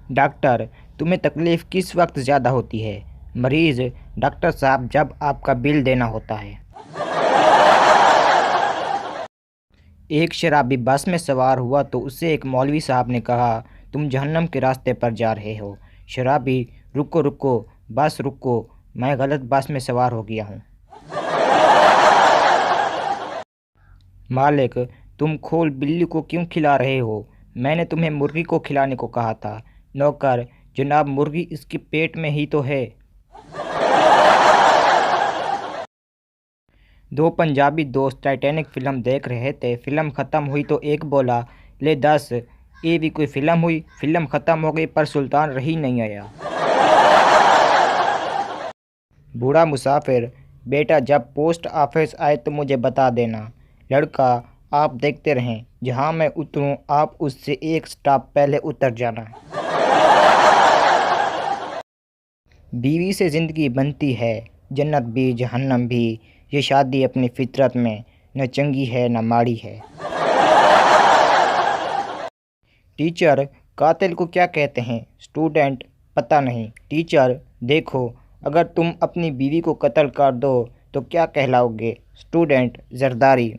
Doctor: تمہیں تکلیف کس وقت زیادہ ہوتی ہے؟ مریض: ڈاکٹر صاحب، جب آپ کا بل دینا ہوتا ہے۔ ایک شرابی بس میں سوار ہوا تو اسے ایک مولوی صاحب نے کہا، تم جہنم کے راستے پر جا رہے ہو۔ شرابی: رکو رکو، بس رکو، میں غلط بس میں سوار ہو گیا ہوں۔ مالک: تم کھول بلی کو کیوں کھلا رہے ہو؟ میں نے تمہیں مرغی کو کھلانے کو کہا تھا۔ نوکر: جناب، مرغی اس کے پیٹ میں ہی تو ہے۔ دو پنجابی دوست ٹائٹینک فلم دیکھ رہے تھے۔ فلم ختم ہوئی تو ایک بولا، لے دس، یہ بھی کوئی فلم ہوئی؟ فلم ختم ہو گئی پر سلطان رہی نہیں آیا۔ بوڑھا مسافر: بیٹا، جب پوسٹ آفس آئے تو مجھے بتا دینا۔ لڑکا: آپ دیکھتے رہیں، جہاں میں اتروں آپ اس سے ایک سٹاپ پہلے اتر جانا۔ بیوی سے زندگی بنتی ہے، جنت بھی جہنم بھی، یہ شادی اپنی فطرت میں، نہ چنگی ہے نہ ماڑی ہے۔ ٹیچر: قاتل کو کیا کہتے ہیں؟ اسٹوڈنٹ: پتہ نہیں۔ ٹیچر: دیکھو، اگر تم اپنی بیوی کو قتل کر دو تو کیا کہلاؤ گے؟ اسٹوڈنٹ: زرداری۔